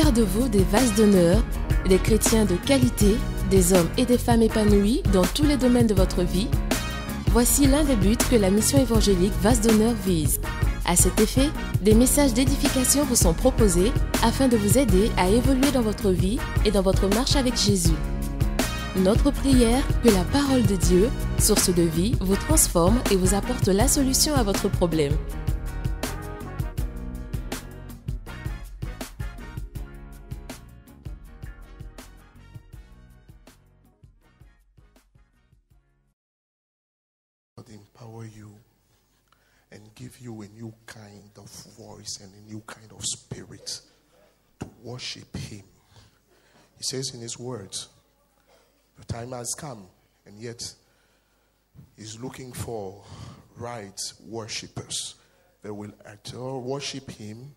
faire de vous des vases d'honneur, des chrétiens de qualité, des hommes et des femmes épanouis dans tous les domaines de votre vie? Voici l'un des buts que la mission évangélique Vases d'honneur vise. À cet effet, des messages d'édification vous sont proposés afin de vous aider à évoluer dans votre vie et dans votre marche avec Jésus. Notre prière, que la parole de Dieu, source de vie, vous transforme et vous apporte la solution à votre problème. Empower you and give you a new kind of voice and a new kind of spirit to worship Him. He says in His words, the time has come, and yet He's looking for right worshippers that will worship Him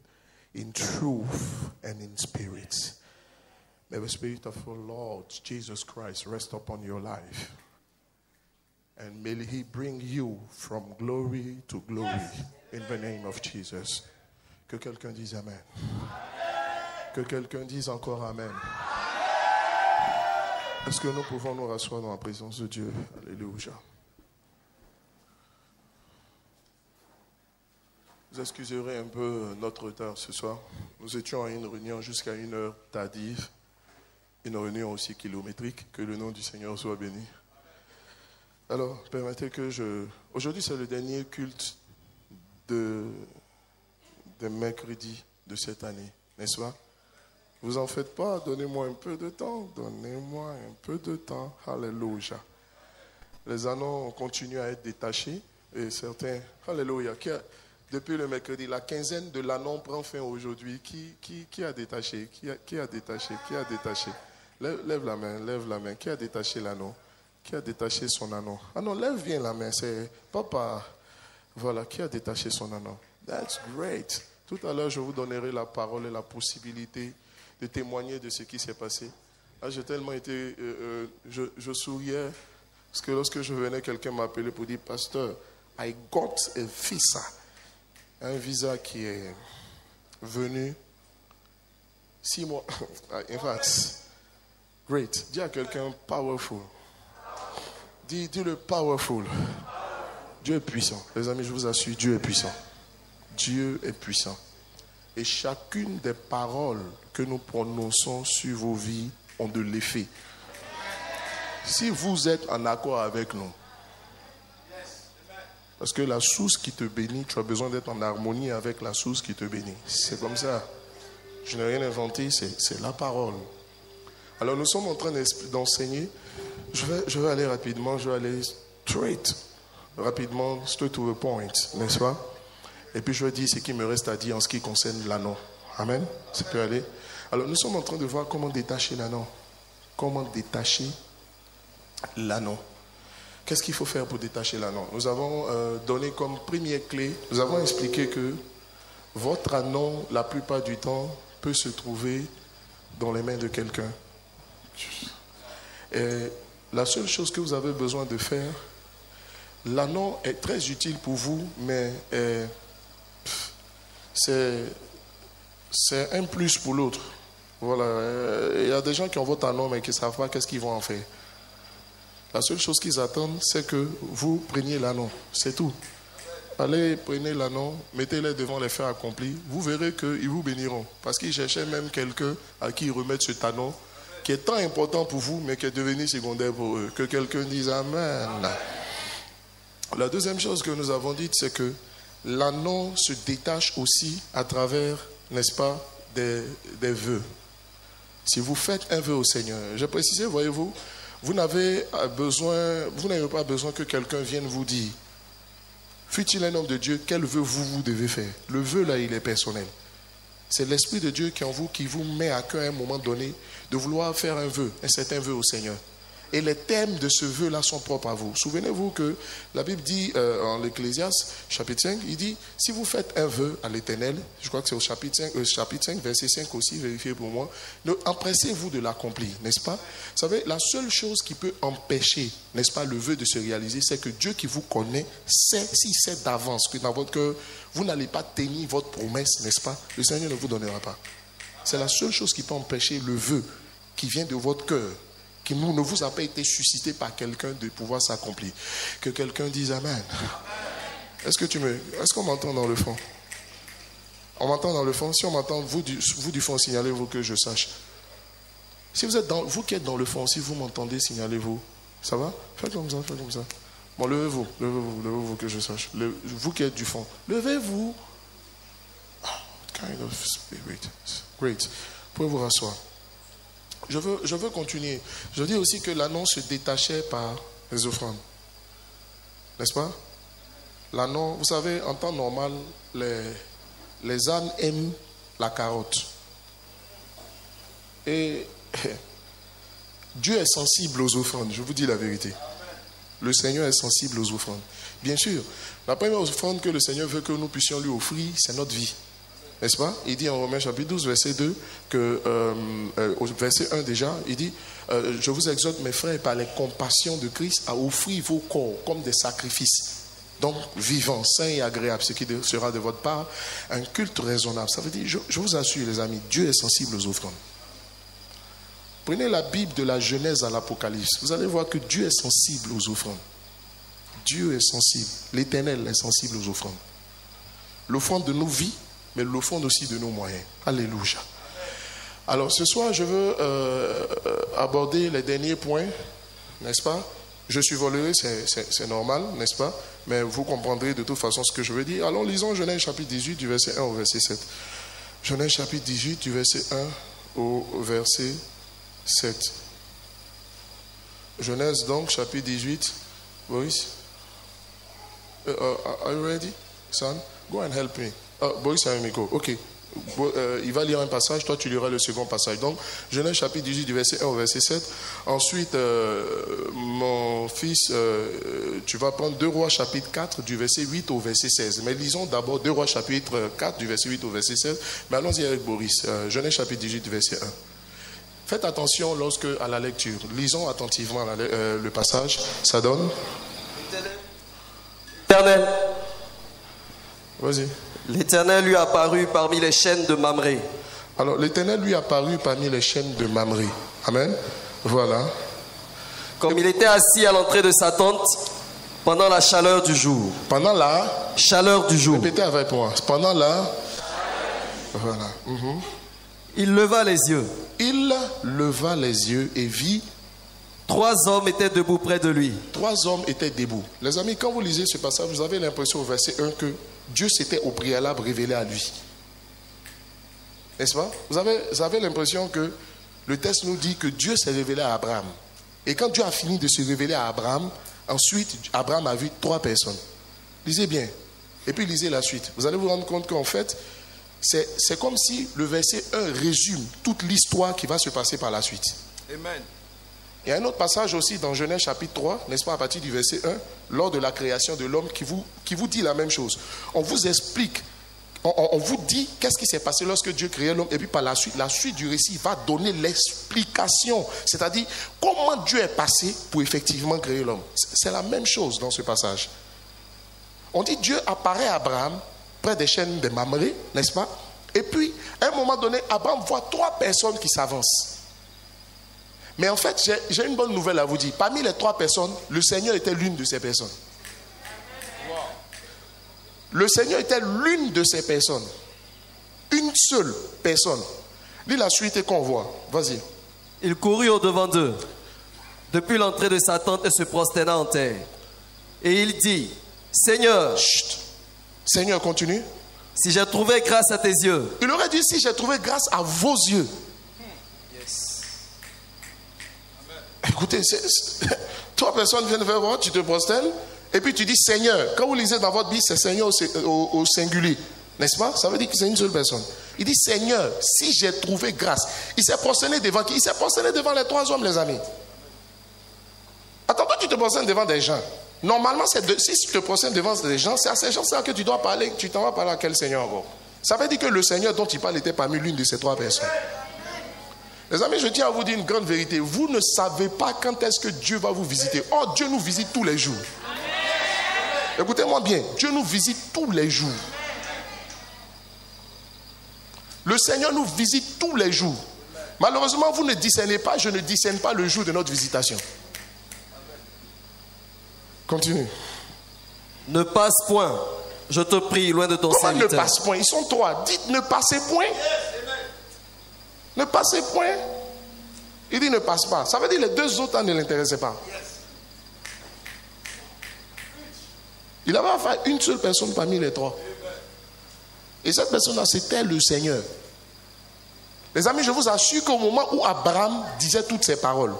in truth and in spirit. May the Spirit of the Lord Jesus Christ rest upon your life. And may He bring you from glory to glory in the name of Jesus. Que quelqu'un dise Amen. Que quelqu'un dise encore Amen. Est-ce que nous pouvons nous rasseoir dans la présence de Dieu? Alléluia. Vous excuserez un peu notre retard ce soir. Nous étions à une réunion jusqu'à 1 heure tardive. Une réunion aussi kilométrique. Que le nom du Seigneur soit béni. Alors, permettez que Aujourd'hui, c'est le dernier culte de mercredi de cette année, n'est-ce pas? Vous en faites pas, donnez-moi un peu de temps. Donnez-moi un peu de temps. Alléluia. Les anneaux continuent à être détachés. Et certains, alléluia, depuis le mercredi, la quinzaine de l'anneau prend fin aujourd'hui. Qui a détaché? Qui a détaché? Qui a détaché? Lève la main, lève la main. Qui a détaché l'anneau? Qui a détaché son anneau? Ah non, lève bien la main, c'est papa. Voilà, qui a détaché son anneau? That's great. Tout à l'heure, je vous donnerai la parole et la possibilité de témoigner de ce qui s'est passé. Ah, j'ai tellement été... je souriais, parce que lorsque je venais, quelqu'un m'appelait pour dire, Pasteur, I got a visa. Un visa qui est venu 6 mois. In fact, great. Dis à quelqu'un, powerful. Dis-le powerful. Dieu est puissant. Les amis, je vous assure, Dieu est puissant. Dieu est puissant. Et chacune des paroles que nous prononçons sur vos vies ont de l'effet. Si vous êtes en accord avec nous, parce que la source qui te bénit, tu as besoin d'être en harmonie avec la source qui te bénit. C'est comme ça. Je n'ai rien inventé, c'est la parole. Alors nous sommes en train d'enseigner. Je vais aller rapidement, je vais aller rapidement, straight to the point, n'est-ce pas? Et puis je vais dire ce qui me reste à dire en ce qui concerne l'anneau. Amen? Ça peut aller? Alors nous sommes en train de voir comment détacher l'anneau. Comment détacher l'anneau. Qu'est-ce qu'il faut faire pour détacher l'anneau? Nous avons donné comme première clé, nous avons expliqué que votre anneau, la plupart du temps, peut se trouver dans les mains de quelqu'un. Et la seule chose que vous avez besoin de faire, l'anneau est très utile pour vous, mais c'est un plus pour l'autre. Voilà. Il y a des gens qui ont votre anneau, mais qui ne savent pas qu'est-ce qu'ils vont en faire. La seule chose qu'ils attendent, c'est que vous preniez l'anneau. C'est tout. Allez, prenez l'anneau, mettez-les devant les faits accomplis. Vous verrez qu'ils vous béniront. Parce qu'ils cherchaient même quelqu'un à qui remettre cet anneau, qui est tant important pour vous, mais qui est devenu secondaire pour eux. Que quelqu'un dise Amen. La deuxième chose que nous avons dite, c'est que l'anneau se détache aussi à travers, n'est-ce pas, des vœux. Si vous faites un vœu au Seigneur, j'ai précisé, voyez-vous, vous n'avez pas besoin que quelqu'un vienne vous dire, fût-il un homme de Dieu, quel vœu vous devez faire. Le vœu là, il est personnel. C'est l'Esprit de Dieu qui est en vous, qui vous met à cœur à un moment donné de vouloir faire un vœu, un certain vœu au Seigneur. Et les thèmes de ce vœu-là sont propres à vous. Souvenez-vous que la Bible dit en l'Ecclésiaste, chapitre 5, il dit, si vous faites un vœu à l'Éternel, je crois que c'est au chapitre 5, verset 5 aussi, vérifiez pour moi, empressez-vous de l'accomplir, n'est-ce pas? Vous savez, la seule chose qui peut empêcher, n'est-ce pas, le vœu de se réaliser, c'est que Dieu qui vous connaît, sait, s'il sait d'avance que dans votre cœur, vous n'allez pas tenir votre promesse, n'est-ce pas? Le Seigneur ne vous donnera pas. C'est la seule chose qui peut empêcher le vœu qui vient de votre cœur, qui ne vous a pas été suscité par quelqu'un de pouvoir s'accomplir. Que quelqu'un dise Amen. Est-ce qu'on m'entend dans le fond? On m'entend dans le fond? Si on m'entend, vous du fond, signalez-vous que je sache. Si vous qui êtes dans le fond, si vous m'entendez, signalez-vous. Ça va? Faites comme ça, faites comme ça. Bon, levez-vous que je sache. Vous qui êtes du fond, levez-vous. Kind of spirit. Great. Vous pouvez vous rasseoir. Je veux continuer. Je dis aussi que l'annonce se détachait par les offrandes. N'est-ce pas? L'annonce, vous savez, en temps normal, les ânes aiment la carotte. Et Dieu est sensible aux offrandes, je vous dis la vérité. Le Seigneur est sensible aux offrandes. Bien sûr, la première offrande que le Seigneur veut que nous puissions lui offrir, c'est notre vie. N'est-ce pas? Il dit en Romains chapitre 12, verset 2, au verset 1 déjà, il dit, je vous exhorte mes frères par les compassions de Christ à offrir vos corps comme des sacrifices. Donc, vivants, saints et agréables, ce qui sera de votre part un culte raisonnable. Ça veut dire, je vous assure les amis, Dieu est sensible aux offrandes. Prenez la Bible de la Genèse à l'Apocalypse. Vous allez voir que Dieu est sensible aux offrandes. Dieu est sensible. L'Éternel est sensible aux offrandes. L'offrande de nos vies, mais l'offrande aussi de nos moyens. Alléluia. Alors ce soir, je veux aborder les derniers points, n'est-ce pas? Je survolerai, c'est normal, n'est-ce pas? Mais vous comprendrez de toute façon ce que je veux dire. Alors lisons Genèse chapitre 18 du verset 1 au verset 7. Genèse chapitre 18 du verset 1 au verset 7. Genèse donc chapitre 18. Boris, are you ready, son? Go and help me. Boris Amiko, ok. Il va lire un passage, toi tu liras le second passage. Donc, Genèse chapitre 18 du verset 1 au verset 7. Ensuite, mon fils, tu vas prendre 2 Rois chapitre 4 du verset 8 au verset 16. Mais lisons d'abord 2 Rois chapitre 4 du verset 8 au verset 16. Mais allons-y avec Boris. Genèse chapitre 18 du verset 1. Faites attention lorsque à la lecture. Lisons attentivement le passage. Ça donne. Éternel. Vas-y. L'Éternel lui apparut parmi les chênes de Mamré. Alors, l'Éternel lui apparut parmi les chênes de Mamré. Amen. Voilà. Comme il était assis à l'entrée de sa tente pendant la chaleur du jour. Pendant la chaleur du jour. Répétez avec moi. Pendant la. Voilà. Il leva les yeux. Il leva les yeux et vit. 3 hommes étaient debout près de lui. 3 hommes étaient debout. Les amis, quand vous lisez ce passage, vous avez l'impression au verset 1 que Dieu s'était au préalable révélé à lui. N'est-ce pas? Vous avez l'impression que le texte nous dit que Dieu s'est révélé à Abraham. Et quand Dieu a fini de se révéler à Abraham, ensuite Abraham a vu 3 personnes. Lisez bien. Et puis lisez la suite. Vous allez vous rendre compte qu'en fait, c'est comme si le verset 1 résume toute l'histoire qui va se passer par la suite. Amen. Il y a un autre passage aussi dans Genèse chapitre 3, n'est-ce pas, à partir du verset 1, lors de la création de l'homme, qui vous dit la même chose. On vous explique, on vous dit qu'est-ce qui s'est passé lorsque Dieu créait l'homme, et puis par la suite du récit va donner l'explication, c'est-à-dire comment Dieu est passé pour effectivement créer l'homme. C'est la même chose dans ce passage. On dit Dieu apparaît à Abraham près des chênes de Mamré, n'est-ce pas? Et puis, à un moment donné, Abraham voit 3 personnes qui s'avancent. Mais en fait, j'ai une bonne nouvelle à vous dire. Parmi les 3 personnes, le Seigneur était l'une de ces personnes. Le Seigneur était l'une de ces personnes. Une seule personne. Lis la suite et qu'on voit. Vas-y. Il courut au-devant d'eux, depuis l'entrée de sa tente, et se prosterna en terre. Et il dit, Seigneur. Chut. Seigneur, continue. Si j'ai trouvé grâce à tes yeux. Il aurait dit, si j'ai trouvé grâce à vos yeux. Écoutez, 3 personnes viennent vers moi, tu te prosternes, et puis tu dis Seigneur. Quand vous lisez dans votre Bible, c'est Seigneur au singulier, n'est-ce pas? Ça veut dire que c'est une seule personne. Il dit Seigneur, si j'ai trouvé grâce. Il s'est prosterné devant qui? Il s'est prosterné devant les 3 hommes, les amis. Attends, toi tu te prosternes devant des gens. Normalement, si tu te prosternes devant des gens, c'est à ces gens-là que tu dois parler. Tu t'en vas parler à quel Seigneur encore? Ça veut dire que le Seigneur dont il parle était parmi l'une de ces 3 personnes. Les amis, je tiens à vous dire une grande vérité. Vous ne savez pas quand est-ce que Dieu va vous visiter. Oh, Dieu nous visite tous les jours. Écoutez-moi bien. Dieu nous visite tous les jours. Le Seigneur nous visite tous les jours. Malheureusement, vous ne discernez pas, je ne discerne pas le jour de notre visitation. Continue. Ne passe point, je te prie, loin de ton Comment serviteur. ne passe point? Ils sont trois. Dites ne passez point. Ne passez point. Il dit ne passe pas. Ça veut dire que les deux autres ne l'intéressaient pas. Il avait affaire à une seule personne parmi les trois. Et cette personne-là, c'était le Seigneur. Les amis, je vous assure qu'au moment où Abraham disait toutes ces paroles,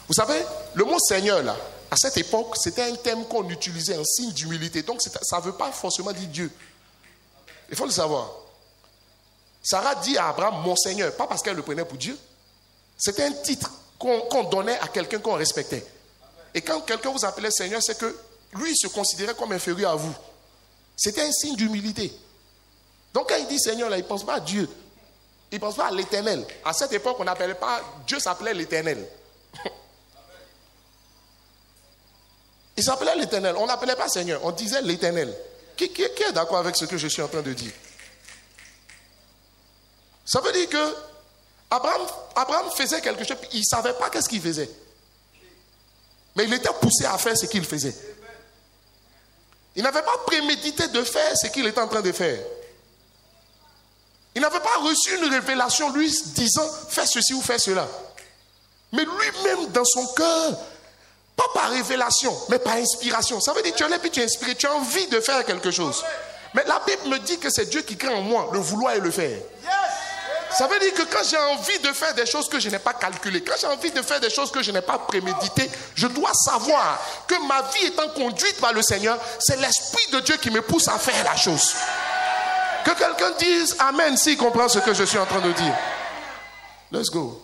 vous savez, le mot Seigneur, là, à cette époque, c'était un terme qu'on utilisait en signe d'humilité. Donc, ça ne veut pas forcément dire Dieu. Il faut le savoir. Sarah dit à Abraham, mon Seigneur, pas parce qu'elle le prenait pour Dieu. C'était un titre qu'on donnait à quelqu'un qu'on respectait. Et quand quelqu'un vous appelait Seigneur, c'est que lui, il se considérait comme inférieur à vous. C'était un signe d'humilité. Donc, quand il dit Seigneur, là, il ne pense pas à Dieu. Il ne pense pas à l'Éternel. À cette époque, on n'appelait pas Dieu, s'appelait l'Éternel. Il s'appelait l'Éternel. On n'appelait pas Seigneur, on disait l'Éternel. Qui est d'accord avec ce que je suis en train de dire? Ça veut dire que Abraham faisait quelque chose, il ne savait pas qu'est-ce qu'il faisait. Mais il était poussé à faire ce qu'il faisait. Il n'avait pas prémédité de faire ce qu'il était en train de faire. Il n'avait pas reçu une révélation lui disant fais ceci ou fais cela. Mais lui-même dans son cœur, pas par révélation, mais par inspiration. Ça veut dire que tu es là puis tu es inspiré, tu as envie de faire quelque chose. Mais la Bible me dit que c'est Dieu qui crée en moi le vouloir et le faire. Ça veut dire que quand j'ai envie de faire des choses que je n'ai pas calculées, quand j'ai envie de faire des choses que je n'ai pas préméditées, je dois savoir que ma vie étant conduite par le Seigneur, c'est l'Esprit de Dieu qui me pousse à faire la chose. Que quelqu'un dise Amen s'il comprend ce que je suis en train de dire. Let's go.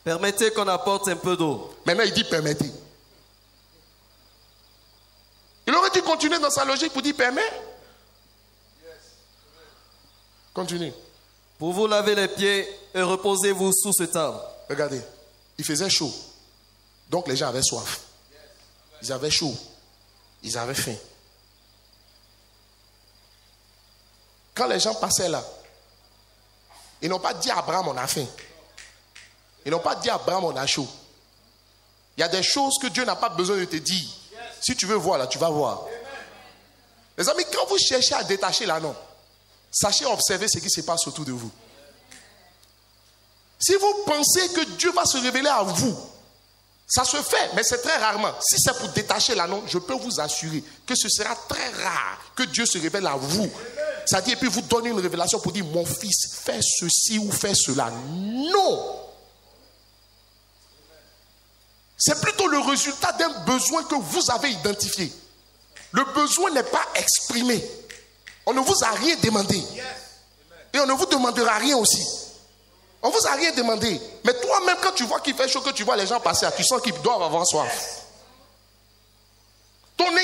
Permettez qu'on apporte un peu d'eau. Maintenant, il dit permettez. Il aurait dû continuer dans sa logique pour dire permet. Continue. Pour vous laver les pieds et reposez-vous sous ce table. Regardez, il faisait chaud. Donc les gens avaient soif. Ils avaient chaud. Ils avaient faim. Quand les gens passaient là, ils n'ont pas dit à Abraham on a faim. Ils n'ont pas dit à Abraham on a chaud. Il y a des choses que Dieu n'a pas besoin de te dire. Si tu veux voir là, tu vas voir. Les amis, quand vous cherchez à détacher l'anneau, sachez observer ce qui se passe autour de vous. Si vous pensez que Dieu va se révéler à vous, ça se fait, mais c'est très rarement. Si c'est pour détacher l'anneau, je peux vous assurer que ce sera très rare que Dieu se révèle à vous. C'est-à-dire, et puis vous donner une révélation pour dire, mon fils, fais ceci ou fais cela. Non. C'est plutôt le résultat d'un besoin que vous avez identifié. Le besoin n'est pas exprimé. On ne vous a rien demandé. Et on ne vous demandera rien aussi. On ne vous a rien demandé. Mais toi-même, quand tu vois qu'il fait chaud, que tu vois les gens passer, tu sens qu'ils doivent avoir soif. Ton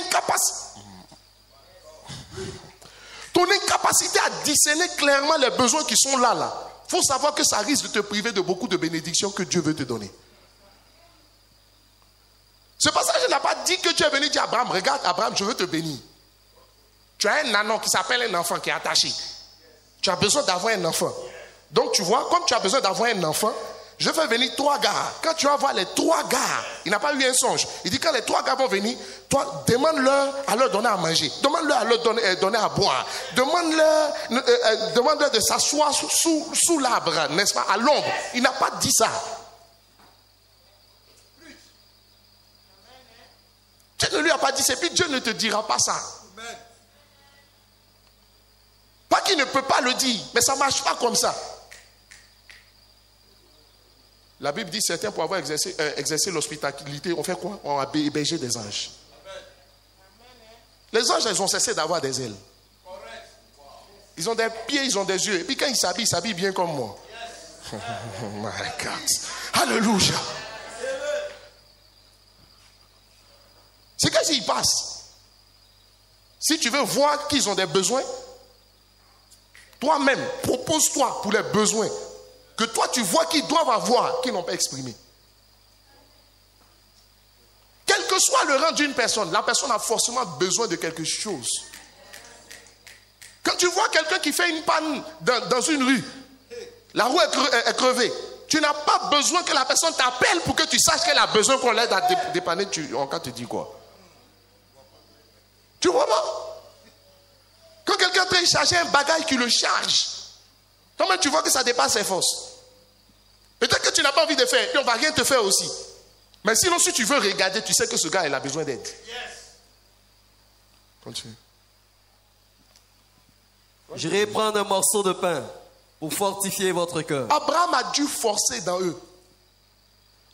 incapacité à discerner clairement les besoins qui sont là. Il faut savoir que ça risque de te priver de beaucoup de bénédictions que Dieu veut te donner. Ce passage n'a pas dit que tu es venu dire à Abraham, regarde Abraham, je veux te bénir. Tu as un anon qui s'appelle un enfant qui est attaché. Tu as besoin d'avoir un enfant. Donc tu vois, comme tu as besoin d'avoir un enfant, je fais venir 3 gars. Quand tu vas voir les 3 gars, il n'a pas eu un songe. Il dit quand les 3 gars vont venir, toi demande-leur à leur donner à manger. Demande-leur à leur donner à boire. Demande-leur de s'asseoir sous l'arbre, n'est-ce pas, à l'ombre. Il n'a pas dit ça. Dieu ne lui a pas dit, c'est puis Dieu ne te dira pas ça. Pas qu'il ne peut pas le dire, mais ça ne marche pas comme ça. La Bible dit certains pour avoir exercé l'hospitalité, on fait quoi? On a hébergé des anges. Les anges, ils ont cessé d'avoir des ailes. Ils ont des pieds, ils ont des yeux. Et puis quand ils s'habillent bien comme moi. Oh my God. Alléluia. C'est qu'est-ce qui passe? Si tu veux voir qu'ils ont des besoins, toi-même, propose-toi pour les besoins que toi tu vois qu'ils doivent avoir, qu'ils n'ont pas exprimé. Quel que soit le rang d'une personne, la personne a forcément besoin de quelque chose. Quand tu vois quelqu'un qui fait une panne dans une rue, la roue est crevée, tu n'as pas besoin que la personne t'appelle pour que tu saches qu'elle a besoin qu'on l'aide à dépanner. En cas, tu dis quoi? Tu vois pas? Quand quelqu'un est en train de charger un bagage qui le charge, comment tu vois que ça dépasse ses forces? Peut-être que tu n'as pas envie de faire, et on ne va rien te faire aussi. Mais sinon, si tu veux regarder, tu sais que ce gars, il a besoin d'aide. Continue. J'irai prendre un morceau de pain pour fortifier votre cœur. Abraham a dû forcer dans eux.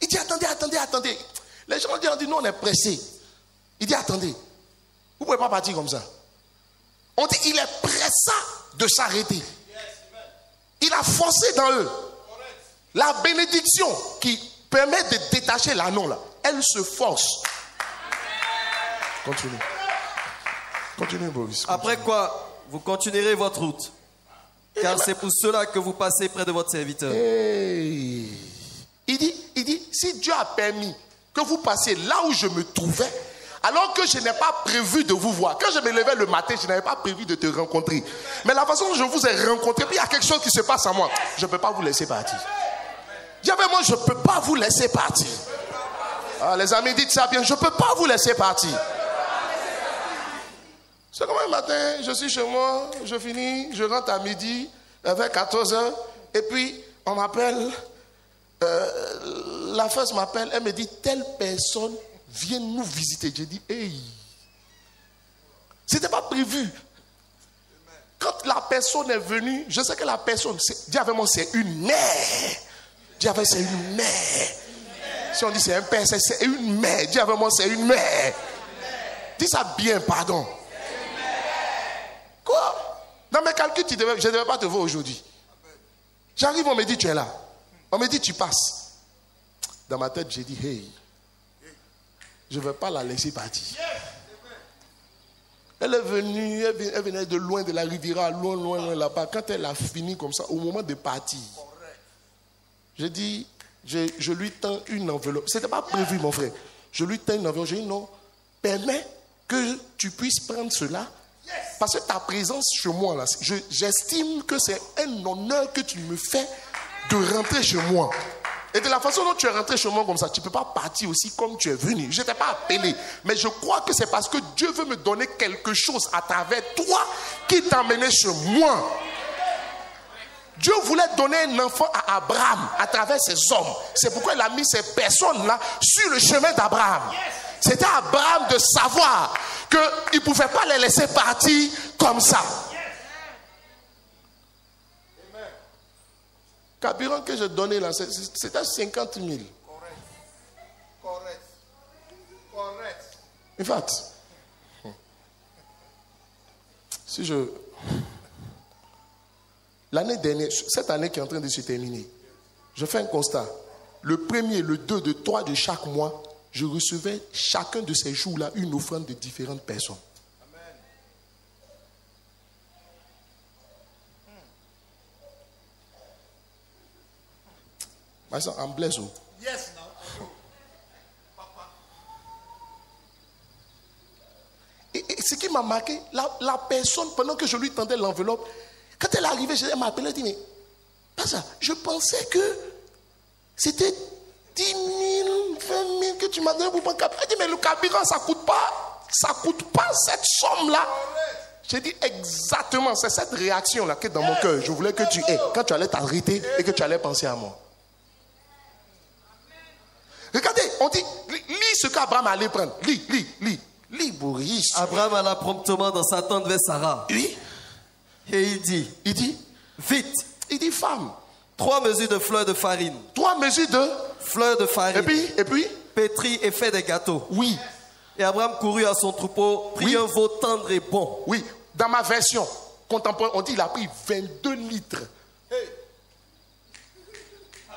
Il dit, attendez. Les gens ont dit, nous on est pressés. Il dit, attendez. Vous ne pouvez pas partir comme ça. On dit, il est pressant de s'arrêter. Il a forcé dans eux. La bénédiction qui permet de détacher l'anneau là, elle se force. Continue. Continue, Boris. Continue. Après quoi, vous continuerez votre route. Car c'est pour cela que vous passez près de votre serviteur. Hey. Il dit, si Dieu a permis que vous passiez là où je me trouvais, alors que je n'ai pas prévu de vous voir. Quand je me levais le matin, je n'avais pas prévu de te rencontrer. Mais la façon dont je vous ai rencontré, puis il y a quelque chose qui se passe en moi. Je ne peux pas vous laisser partir. Moi, je ne peux pas vous laisser partir. Ah, les amis, dites ça bien. Je ne peux pas vous laisser partir. C'est comme un matin, je suis chez moi, je finis, je rentre à midi, vers 14h, et puis on m'appelle, la femme m'appelle, elle me dit, telle personne vient nous visiter. J'ai dit, hey, c'était pas prévu. Quand la personne est venue, je sais que la personne, dis avec moi, c'est une mère. Dis avec moi, c'est une mère. Si on dit c'est un père, c'est une mère. Dis avec moi, c'est une mère. Dis ça bien, pardon. Quoi? Dans mes calculs, je ne devais pas te voir aujourd'hui. J'arrive, on me dit tu es là. On me dit tu passes. Dans ma tête, j'ai dit hey, je ne vais pas la laisser partir. Elle est venue, elle venait de loin de la Riviera, loin là-bas. Quand elle a fini comme ça, au moment de partir, j'ai dit, je lui tends une enveloppe. Ce n'était pas prévu, mon frère. Je lui tends une enveloppe. J'ai dit non, permets que tu puisses prendre cela. Parce que ta présence chez moi, là, j'estime que c'est un honneur que tu me fais de rentrer chez moi. Et de la façon dont tu es rentré chez moi comme ça, tu ne peux pas partir aussi comme tu es venu. Je ne t'ai pas appelé. Mais je crois que c'est parce que Dieu veut me donner quelque chose à travers toi qui t'a emmené chez moi. Dieu voulait donner un enfant à Abraham à travers ses hommes. C'est pourquoi il a mis ces personnes-là sur le chemin d'Abraham. C'était à Abraham de savoir qu'il ne pouvait pas les laisser partir comme ça. Carburant que je donnais là, c'était 50 000. Correct. In fact, si je... L'année dernière, cette année qui est en train de se terminer, je fais un constat. Le 1er, le 2, le 3 de chaque mois, je recevais chacun de ces jours-là une offrande de différentes personnes. Amen. My son, I'm blessed. Yes, now. Papa. Et ce qui m'a marqué, la personne, pendant que je lui tendais l'enveloppe, quand elle est arrivée, elle m'a appelé, elle dit, mais pas ça, je pensais que c'était 10 000, 20 000 que tu m'as donné pour prendre carburant. Elle dit, mais le carburant, ça ne coûte pas cette somme-là. J'ai dit exactement, c'est cette réaction-là qui est dans mon cœur. Je voulais que tu aies, quand tu allais t'arrêter et que tu allais penser à moi. Regardez, on dit, lis ce qu'Abraham allait prendre. Lis, Boris. Abraham alla promptement dans sa tente vers Sarah. Oui. Et il dit, vite. Il dit, femme. 3 mesures de fleurs de farine. 3 mesures de fleurs de farine. Et puis pétrit et fait des gâteaux. Oui. Et Abraham courut à son troupeau, prit un veau tendre et bon. Oui. Dans ma version contemporaine, on dit qu'il a pris 22 litres. Hey.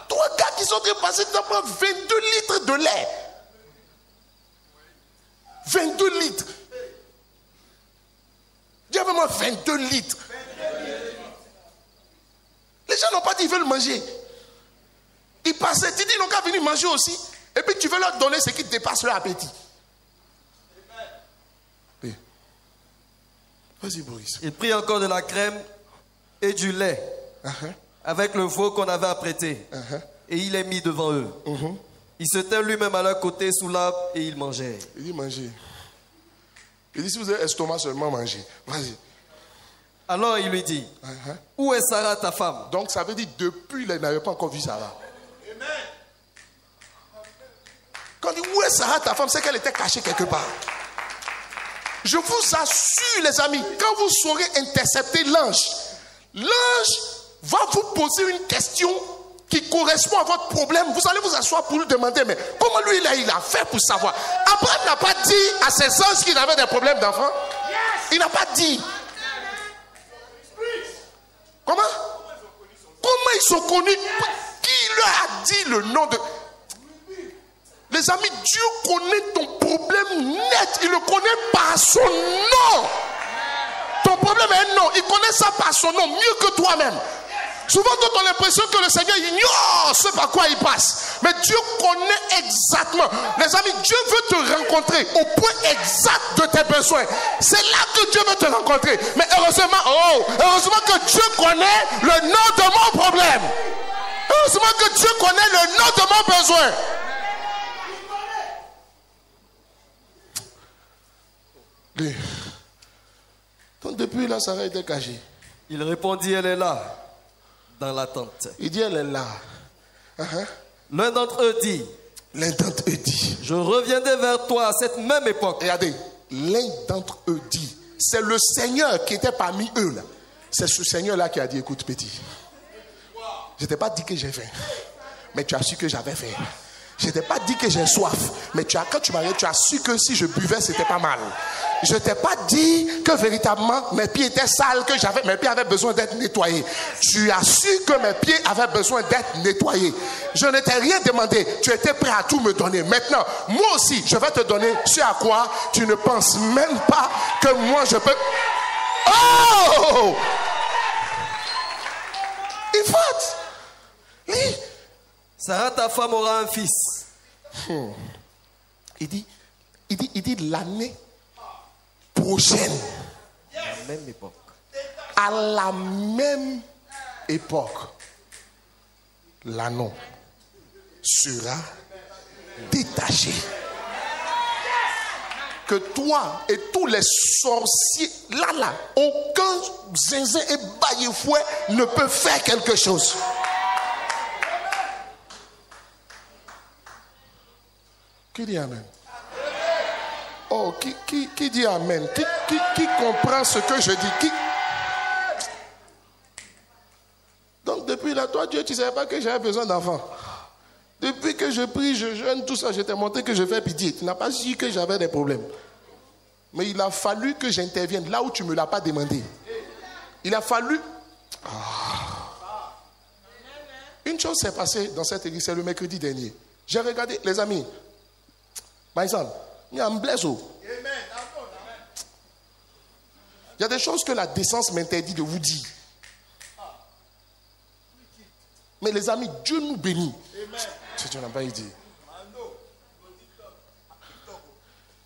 3 gars qui sont en train de passer, ils prennent 22 litres de lait. 22 litres. Dis avec moi 22 litres. Les gens n'ont pas dit qu'ils veulent manger. Ils passaient, tu dis ils n'ont qu'à venir manger aussi. Et puis tu veux leur donner ce qui dépasse leur appétit. Oui. Vas-y, Boris. Il prit encore de la crème et du lait avec le veau qu'on avait apprêté. Et il les mit devant eux. Il se tint lui-même à leur côté sous l'arbre et il mangeait. Il dit manger. Il dit si vous avez estomac seulement manger. Vas-y. Alors il lui dit, où est Sarah ta femme? Donc ça veut dire depuis il n'avait pas encore vu Sarah. Quand il dit où est Sarah ta femme, c'est qu'elle était cachée quelque part. Je vous assure les amis, quand vous saurez intercepter l'ange, l'ange va vous poser une question qui correspond à votre problème. Vous allez vous asseoir pour lui demander, mais comment lui il a fait pour savoir? Abraham n'a pas dit à ses anges qu'il avait des problèmes d'enfant. Il n'a pas dit. Comment ils sont connus? Qui leur a dit le nom de... Les amis, Dieu connaît ton problème net. Il le connaît par son nom. Ton problème est un nom. Il connaît ça par son nom, mieux que toi-même. Souvent, on a l'impression que le Seigneur ignore ce par quoi il passe. Mais Dieu connaît exactement. Les amis, Dieu veut te rencontrer au point exact de tes besoins. C'est là que Dieu veut te rencontrer. Mais heureusement que Dieu connaît le nom de mon problème. Heureusement que Dieu connaît le nom de mon besoin. Donc depuis là, Sarah était cachée. Il répondit, elle est là, dans la tente. Il dit, elle est là. L'un d'entre eux dit, je reviendrai vers toi à cette même époque. Regardez, l'un d'entre eux dit, c'est le Seigneur qui était parmi eux là. C'est ce Seigneur là qui a dit, écoute petit, je t'ai pas dit que j'ai faim, mais tu as su que j'avais faim. Je t'ai pas dit que j'ai soif, mais quand tu m'as dit, tu as su que si je buvais, c'était pas mal. Je t'ai pas dit que véritablement mes pieds étaient sales, que mes pieds avaient besoin d'être nettoyés. Tu as su que mes pieds avaient besoin d'être nettoyés. Je ne t'ai rien demandé. Tu étais prêt à tout me donner. Maintenant, moi aussi, je vais te donner ce à quoi tu ne penses même pas que moi je peux. Oh! Il faut. Lis. Sarah, ta femme, aura un fils. Il dit l'année prochaine. À la même époque. À la même époque, l'anneau sera détaché. Que toi et tous les sorciers, là, aucun zinzin et baillefouet ne peut faire quelque chose. Qui dit amen? Oh, qui dit amen? Qui comprend ce que je dis? Donc depuis là, toi Dieu, tu ne savais pas que j'avais besoin d'enfants. Depuis que je prie, je jeûne, tout ça, je t'ai montré que je fais pitié. Tu n'as pas su que j'avais des problèmes. Mais il a fallu que j'intervienne là où tu ne me l'as pas demandé. Il a fallu... Une chose s'est passée dans cette église, c'est le mercredi dernier. J'ai regardé, les amis... Il y a des choses que la décence m'interdit de vous dire. Mais les amis, Dieu nous bénit. Tu n'as pas idée.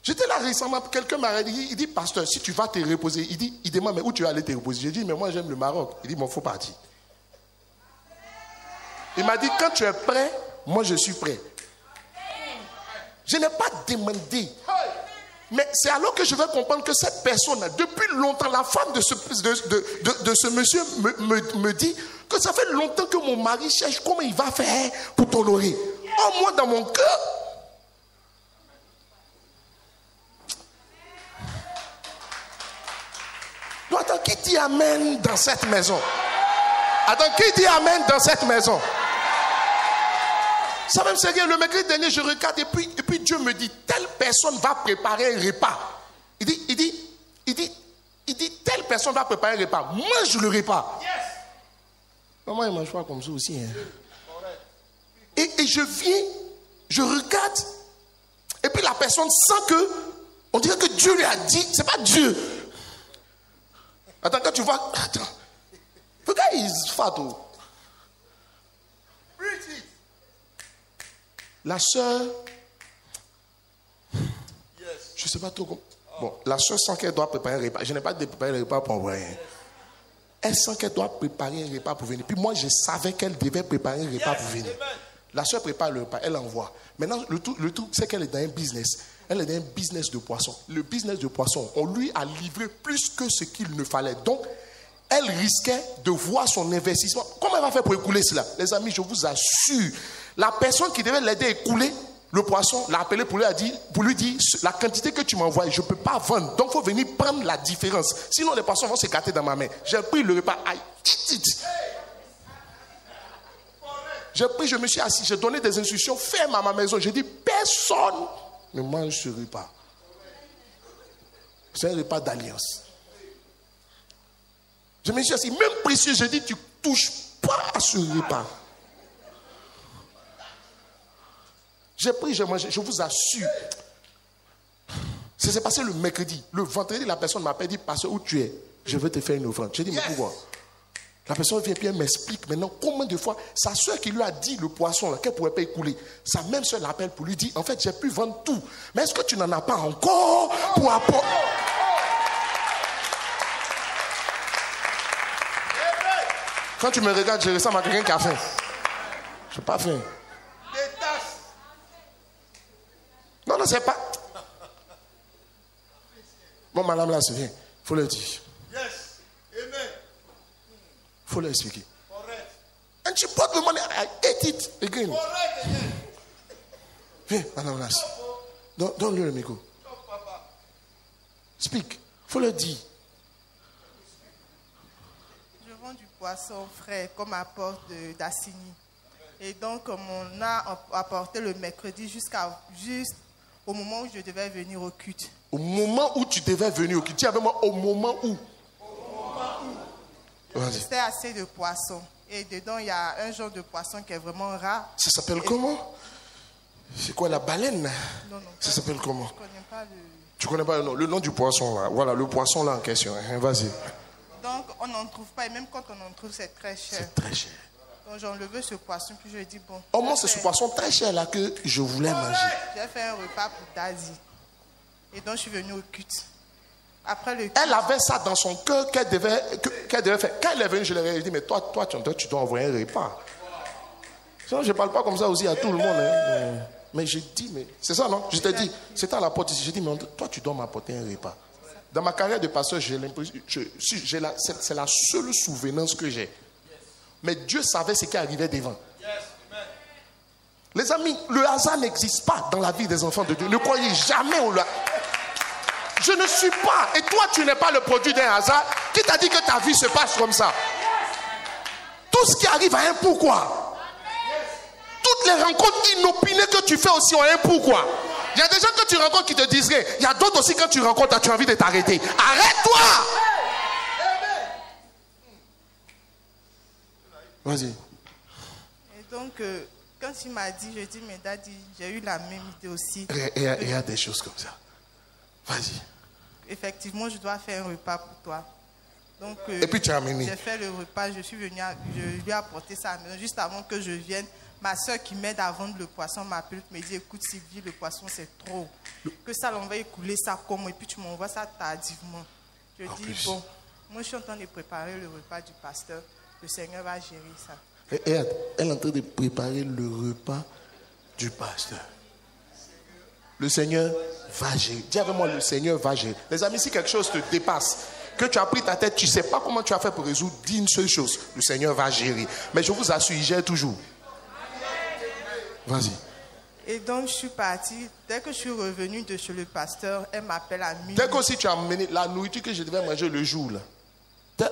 J'étais là récemment, quelqu'un m'a dit, il dit, pasteur, si tu vas te reposer, il demande, mais où tu vas aller te reposer? J'ai dit, mais moi j'aime le Maroc. Il dit, bon, faut partir. Il m'a dit, quand tu es prêt, moi je suis prêt. Je n'ai pas demandé. Mais c'est alors que je vais comprendre que cette personne, depuis longtemps, la femme de ce monsieur me dit que ça fait longtemps que mon mari cherche comment il va faire pour t'honorer. Oh, moi, dans mon cœur. Donc, attends, qui dit amen dans cette maison? Attends, qui dit amen dans cette maison? Ça même sérieux, le mercredi dernier, je regarde et puis Dieu me dit, telle personne va préparer un repas. Il dit, telle personne va préparer un repas. Mange le repas. Yes. Maman, il ne mange pas comme ça aussi. Hein. Et je viens, je regarde, et puis la personne sent que, on dirait que Dieu lui a dit, c'est pas Dieu. Attends, quand tu vois, attends, le gars, il est fat. La sœur, je ne sais pas trop comment. Bon, la soeur sent qu'elle doit préparer un repas. Je n'ai pas de préparer le repas pour envoyer. Elle sent qu'elle doit préparer un repas pour venir. Puis moi, je savais qu'elle devait préparer un repas pour venir. La soeur prépare le repas, elle envoie. Maintenant, le truc, c'est qu'elle est dans un business. Elle est dans un business de poisson. Le business de poisson, on lui a livré plus que ce qu'il ne fallait. Donc, elle risquait de voir son investissement. Comment elle va faire pour écouler cela? Les amis, je vous assure, la personne qui devait l'aider à écouler le poisson l'a appelé pour lui dire la quantité que tu m'envoies, je ne peux pas vendre. Donc, il faut venir prendre la différence. Sinon, les poissons vont s'écarter dans ma main. J'ai pris le repas. J'ai pris, je me suis assis, j'ai donné des instructions fermes à ma maison. J'ai dit, personne ne mange ce repas. C'est un repas d'alliance. Je me suis assis, même précieux, j'ai dit, tu ne touches pas à ce repas. J'ai pris, j'ai mangé, je vous assure. Ça s'est passé le mercredi. Le vendredi, la personne m'appelle, dit, pasteur, où tu es? Je veux te faire une offrande. J'ai dit, mais pourquoi? La personne vient et elle m'explique maintenant combien de fois sa soeur qui lui a dit le poisson là, qu'elle ne pourrait pas écouler. Sa même soeur l'appelle pour lui dire, en fait, j'ai pu vendre tout. Mais est-ce que tu n'en as pas encore pour apporter? Quand tu me regardes, je ressemble à quelqu'un qui a faim. Je n'ai pas faim. Non, c'est pas. Bon, madame là, c'est bien. Il faut le dire. Yes. Amen. Il faut l'expliquer. Correct. And she bought the money. I ate it again. Correct again. Viens, madame là. Donne-lui le micro. Speak. Il faut le dire. Je vends du poisson frais comme apport d'Assini. Et donc, on a apporté le mercredi juste au moment où je devais venir au culte. Au moment où tu devais venir au culte. Dis avec moi, au moment où. C'était assez de poissons. Et dedans, il y a un genre de poisson qui est vraiment rare. Ça s'appelle comment? C'est quoi, la baleine? Non. Ça s'appelle comment? Je ne connais pas le... Tu ne connais pas le nom du poisson là? Voilà, le poisson là en question. Vas-y. Donc, on n'en trouve pas. Et même quand on en trouve, c'est très cher. C'est très cher. Donc, j'ai enlevé ce poisson. Puis je dis, bon... Oh, moi, c'est ce poisson très cher là que je voulais manger. J'ai fait un repas pour Daisy. Et donc, je suis venue au culte. Après le culte, elle avait ça dans son cœur qu'elle devait faire. Quand elle est venue, je lui ai dit, mais toi, tu dois envoyer un repas. Sinon, je ne parle pas comme ça aussi à tout le monde. Hein. Mais j'ai dit, mais c'est ça, non? Je t'ai dit, c'était à la porte ici. J'ai dit, mais toi, tu dois m'apporter un repas. Dans ma carrière de pasteur, j'ai l'impression, c'est la seule souvenance que j'ai. Mais Dieu savait ce qui arrivait devant. Les amis, le hasard n'existe pas dans la vie des enfants de Dieu. Ne croyez jamais au hasard. Je ne suis pas, et toi tu n'es pas le produit d'un hasard. Qui t'a dit que ta vie se passe comme ça? Tout ce qui arrive a un pourquoi. Toutes les rencontres inopinées que tu fais aussi ont un pourquoi. Il y a des gens que tu rencontres qui te disent rien. Il y a d'autres aussi quand tu rencontres, tu as envie de t'arrêter. Arrête-toi! Vas-y. Et donc, quand il m'a dit, je dis, mais Daddy, j'ai eu la même idée aussi. Il y a des choses comme ça. Vas-y. Effectivement, je dois faire un repas pour toi. Donc, et puis tu as amené. J'ai fait le repas, je suis venue, je lui ai apporté ça. Juste avant que je vienne, ma soeur qui m'aide à vendre le poisson m'appelle, me dit, écoute Sylvie, le poisson c'est trop. Que ça, on va écouler ça comment? Et puis tu m'envoies ça tardivement. Je dis, bon, moi je suis en train de préparer le repas du pasteur. Le Seigneur va gérer ça. Et elle est en train de préparer le repas du pasteur. Le Seigneur va gérer. Dis avec moi, le Seigneur va gérer. Les amis, si quelque chose te dépasse, que tu as pris ta tête, tu ne sais pas comment tu as fait pour résoudre, dis une seule chose. Le Seigneur va gérer. Mais je vous assure, il gère toujours. Vas-y. Et donc, je suis partie. Dès que je suis revenue de chez le pasteur, elle m'appelle à minuit. Dès que aussi tu as amené la nourriture que je devais manger le jour, là.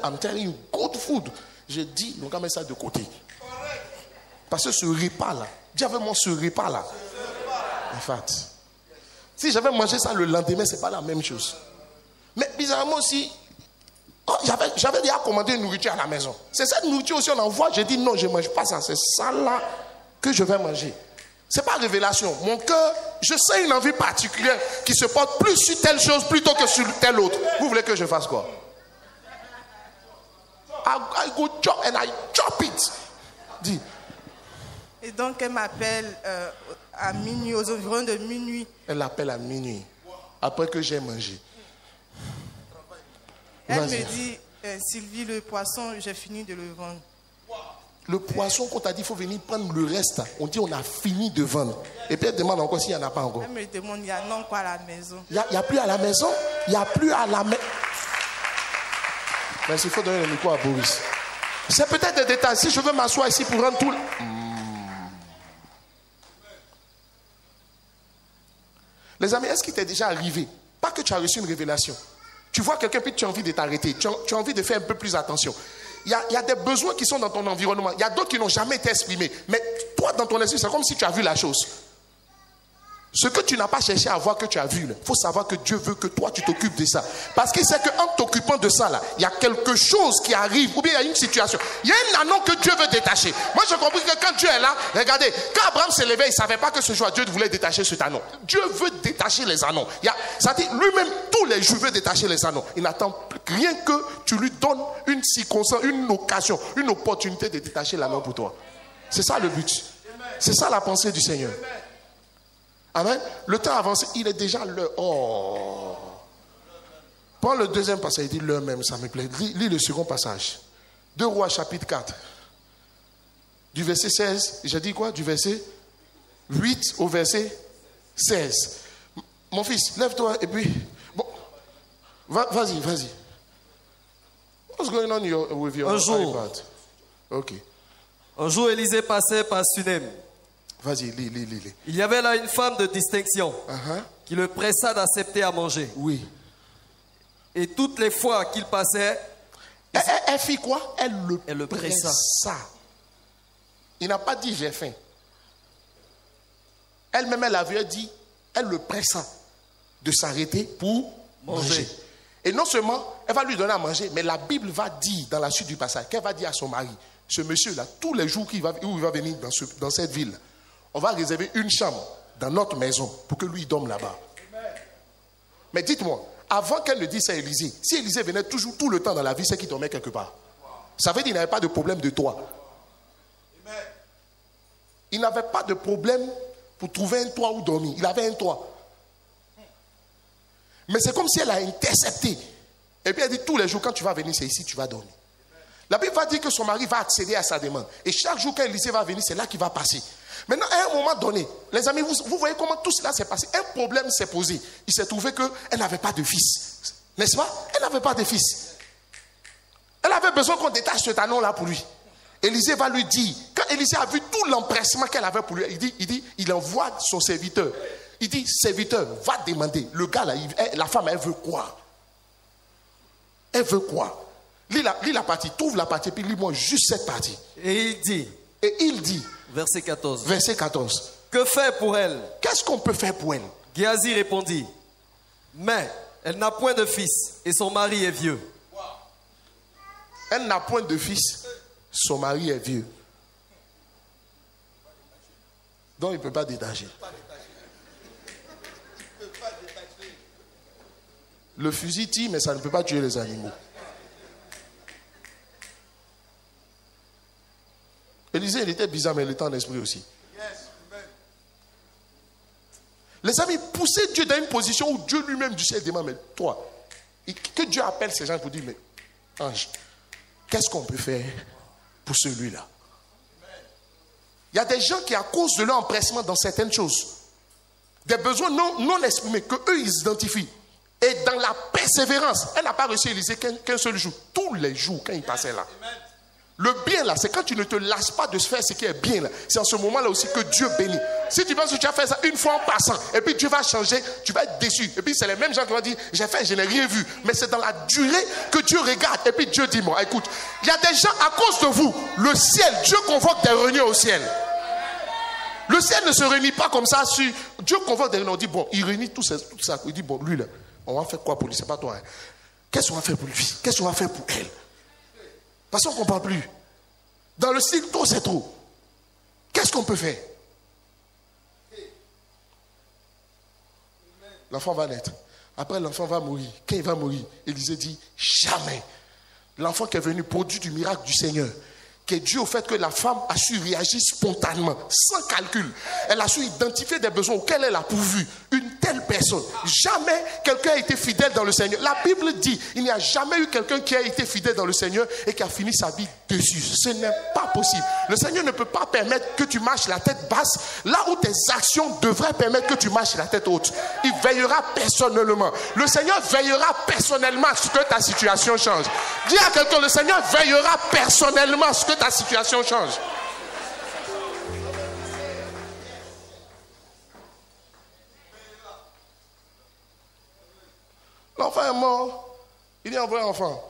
I'm telling you, good food. Je dis, donc on met ça de côté. Parce que ce repas-là, dis avec moi ce repas-là. En fait, si j'avais mangé ça le lendemain, ce n'est pas la même chose. Mais bizarrement aussi, j'avais déjà commandé une nourriture à la maison. C'est cette nourriture aussi on envoie. J'ai dit non, je ne mange pas ça. C'est ça là que je vais manger. Ce n'est pas révélation. Mon cœur, je sens une envie particulière qui se porte plus sur telle chose plutôt que sur telle autre. Vous voulez que je fasse quoi? I go chop and I chop it. Dis. Et donc elle m'appelle à minuit, aux environs de minuit. Elle l'appelle à minuit, après que j'ai mangé. Elle me dit, Sylvie, le poisson, j'ai fini de le vendre. Le poisson qu'on t'a dit, il faut venir prendre le reste. On dit, on a fini de vendre. Et puis elle demande encore s'il n'y en a pas encore. Elle me demande, il y en a quoi à la maison? Il n'y a plus à la maison? Il n'y a plus à la maison. Mais il faut donner le micro à Boris. C'est peut-être des détails. Si je veux m'asseoir ici pour rendre tout... Les amis, est-ce qu'il t'est déjà arrivé? Pas que tu as reçu une révélation. Tu vois quelqu'un puis tu as envie de t'arrêter. Tu as envie de faire un peu plus attention. Il y a des besoins qui sont dans ton environnement. Il y a d'autres qui n'ont jamais été exprimés. Mais toi, dans ton esprit, c'est comme si tu as vu la chose. Ce que tu n'as pas cherché à voir que tu as vu, il faut savoir que Dieu veut que toi, tu t'occupes de ça. Parce qu'il sait qu'en t'occupant de ça, là, il y a quelque chose qui arrive. Ou bien il y a une situation. Il y a un anon que Dieu veut détacher. Moi, j'ai compris que quand Dieu est là, regardez, quand Abraham s'est levé, il ne savait pas que ce jour, Dieu voulait détacher cet anon. Dieu veut détacher les anons. Ça dit, lui-même, tous les jours, veut détacher les anons. Il n'attend rien que tu lui donnes une circonstance, une occasion, une opportunité de détacher l'anon pour toi. C'est ça le but. C'est ça la pensée du Seigneur. Amen. Le temps avance, il est déjà l'heure. Oh. Prends le deuxième passage, il dit l'heure même, ça me plaît. Lis le second passage. 2 Rois chapitre 4. Du verset 16, j'ai dit quoi? Du verset 8 au verset 16. Mon fils, lève-toi et puis... Bon, vas-y. What's going on with your iPad? Ok. Un jour, Élisée passait par Sunem. Vas-y, lis. Il y avait là une femme de distinction qui le pressa d'accepter à manger. Oui. Et toutes les fois qu'il passait... Elle fit quoi? Elle le pressa. Il n'a pas dit j'ai faim. Elle-même, elle avait dit, elle le pressa de s'arrêter pour manger. Et non seulement, elle va lui donner à manger, mais la Bible va dire dans la suite du passage, qu'elle va dire à son mari, ce monsieur-là, tous les jours où il va venir dans cette ville, on va réserver une chambre dans notre maison pour que lui dorme là-bas. Mais dites-moi, avant qu'elle ne dise ça à Élisée, si Élisée venait toujours tout le temps dans la vie, c'est qu'il dormait quelque part. Ça veut dire qu'il n'avait pas de problème de toit. Il n'avait pas de problème pour trouver un toit où dormir. Il avait un toit. Mais c'est comme si elle a intercepté. Et puis elle dit, tous les jours quand tu vas venir, c'est ici tu vas dormir. La Bible va dire que son mari va accéder à sa demande. Et chaque jour qu'Élisée va venir, c'est là qu'il va passer. Maintenant, à un moment donné, les amis, vous voyez comment tout cela s'est passé. Un problème s'est posé. Il s'est trouvé qu'elle n'avait pas de fils. N'est-ce pas? Elle n'avait pas de fils. Elle avait besoin qu'on détache cet anon-là pour lui. Élisée va lui dire, quand Élisée a vu tout l'empressement qu'elle avait pour lui, il envoie son serviteur. Il dit, serviteur, va demander. Le gars là, la femme, elle veut quoi? Elle veut quoi? Lis la partie, trouve la partie, puis lis-moi juste cette partie. Et il dit, verset 14. Que faire pour elle? Qu'est-ce qu'on peut faire pour elle? Géasi répondit, mais elle n'a point de fils et son mari est vieux. Elle n'a point de fils, son mari est vieux. Donc il ne peut pas détacher. Le fusil tire, mais ça ne peut pas tuer les animaux. Élisée, il était bizarre, mais il était en esprit aussi. Les amis, poussez Dieu dans une position où Dieu lui-même du ciel demande, mais toi, que Dieu appelle ces gens pour dire, mais ange, qu'est-ce qu'on peut faire pour celui-là? Il y a des gens qui, à cause de leur empressement dans certaines choses, des besoins non exprimés, qu'eux ils identifient, et dans la persévérance, elle n'a pas reçu Élisée qu'un seul jour. Tous les jours, quand il passait là. Le bien là, c'est quand tu ne te lasses pas de faire ce qui est bien là. C'est en ce moment-là aussi que Dieu bénit. Si tu penses que tu as fait ça une fois en passant, et puis Dieu va changer, tu vas être déçu. Et puis c'est les mêmes gens qui vont dire, j'ai fait, je n'ai rien vu. Mais c'est dans la durée que Dieu regarde. Et puis Dieu dit, moi, écoute, il y a des gens à cause de vous, le ciel, Dieu convoque des réunions au ciel. Le ciel ne se réunit pas comme ça. Dieu convoque des réunions, on dit, bon, il réunit tout ça. Il dit, bon, lui là, on va faire quoi pour lui? C'est pas toi. Hein. Qu'est-ce qu'on va faire pour lui? Qu'est-ce qu'on va faire pour elle? Parce qu'on ne comprend plus. Dans le style, trop c'est trop. Qu'est-ce qu'on peut faire? L'enfant va naître. Après, l'enfant va mourir. Quand il va mourir, Élisée dit, jamais. L'enfant qui est venu, produit du miracle du Seigneur. qui est due au fait que la femme a su réagir spontanément, sans calcul. Elle a su identifier des besoins auxquels elle a pourvu. Une telle personne. Jamais quelqu'un a été fidèle dans le Seigneur. La Bible dit, il n'y a jamais eu quelqu'un qui a été fidèle dans le Seigneur et qui a fini sa vie dessus. Ce n'est pas possible. Le Seigneur ne peut pas permettre que tu marches la tête basse là où tes actions devraient permettre que tu marches la tête haute. Il veillera personnellement. Le Seigneur veillera personnellement à ce que ta situation change. Dis à quelqu'un, le Seigneur veillera personnellement à ce que ta situation change. L'enfant est mort, il est un vrai enfant.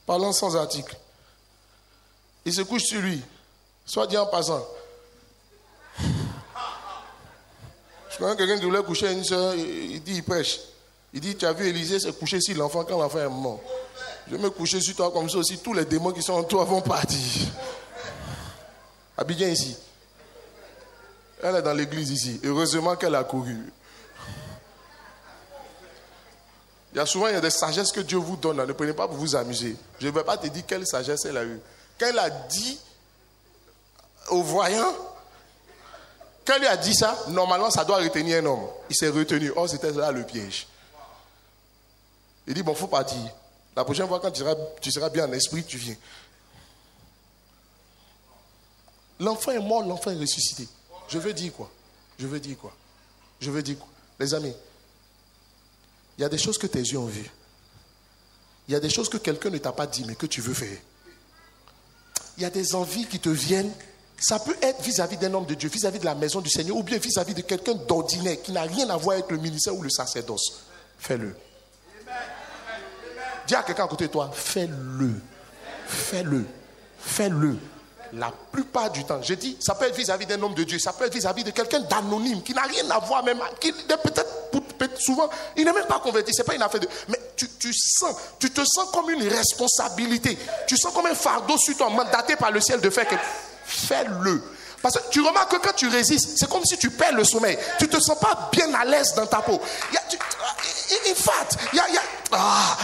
Parlant sans article. Il se couche sur lui, soit dit en passant. Je connais quelqu'un qui voulait coucher une soeur, il dit, il prêche. Il dit, tu as vu Élisée se coucher sur l'enfant quand l'enfant est mort. Je vais me coucher sur toi comme ça aussi, tous les démons qui sont en toi vont partir. Abidjan ici. Elle est dans l'église ici. Heureusement qu'elle a couru. Il y a des sagesses que Dieu vous donne. Ne prenez pas pour vous amuser. Je ne vais pas te dire quelle sagesse elle a eue. Quand elle a dit au voyant, quand elle lui a dit ça, normalement ça doit retenir un homme. Il s'est retenu. Oh, c'était là le piège. Il dit, bon, il faut partir. La prochaine fois, quand tu seras bien en esprit, tu viens. L'enfant est mort, l'enfant est ressuscité. Je veux dire quoi? Les amis, il y a des choses que tes yeux ont vues. Il y a des choses que quelqu'un ne t'a pas dit, mais que tu veux faire. Il y a des envies qui te viennent. Ça peut être vis-à-vis d'un homme de Dieu, vis-à-vis de la maison du Seigneur, ou bien vis-à-vis de quelqu'un d'ordinaire qui n'a rien à voir avec le ministère ou le sacerdoce. Fais-le. Dis à quelqu'un à côté de toi, fais-le. Fais-le. Fais-le. La plupart du temps, je dis, ça peut être vis-à-vis d'un homme de Dieu, ça peut être vis-à-vis de quelqu'un d'anonyme, qui n'a rien à voir même, qui peut-être souvent, il n'est même pas converti, c'est pas une affaire de... Mais tu te sens comme une responsabilité, tu sens comme un fardeau sur toi, mandaté par le ciel de faire quelque chose. Fais-le. Parce que tu remarques que quand tu résistes, c'est comme si tu perds le sommeil. Tu ne te sens pas bien à l'aise dans ta peau.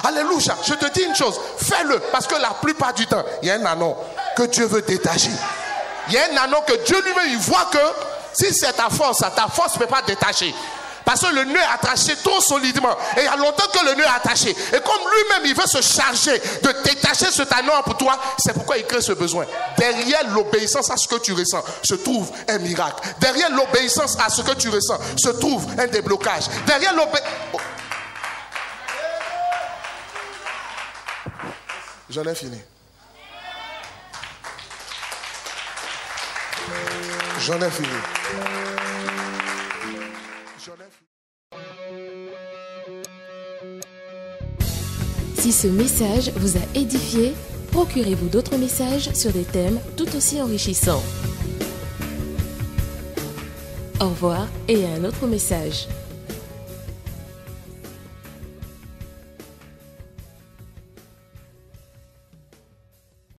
Alléluia. Je te dis une chose. Fais-le. Parce que la plupart du temps, il y a un anneau que Dieu veut détacher. Il y a un anneau que Dieu lui-même, il voit que si c'est ta force ne peut pas détacher. Parce que le nœud est attaché trop solidement. Et il y a longtemps que le nœud est attaché. Et comme lui-même, il veut se charger de détacher cet anneau pour toi, c'est pourquoi il crée ce besoin. Derrière l'obéissance à ce que tu ressens, se trouve un miracle. Derrière l'obéissance à ce que tu ressens, se trouve un déblocage. Derrière l'obéissance... J'en ai fini. J'en ai fini. Si ce message vous a édifié, procurez-vous d'autres messages sur des thèmes tout aussi enrichissants. Au revoir et à un autre message.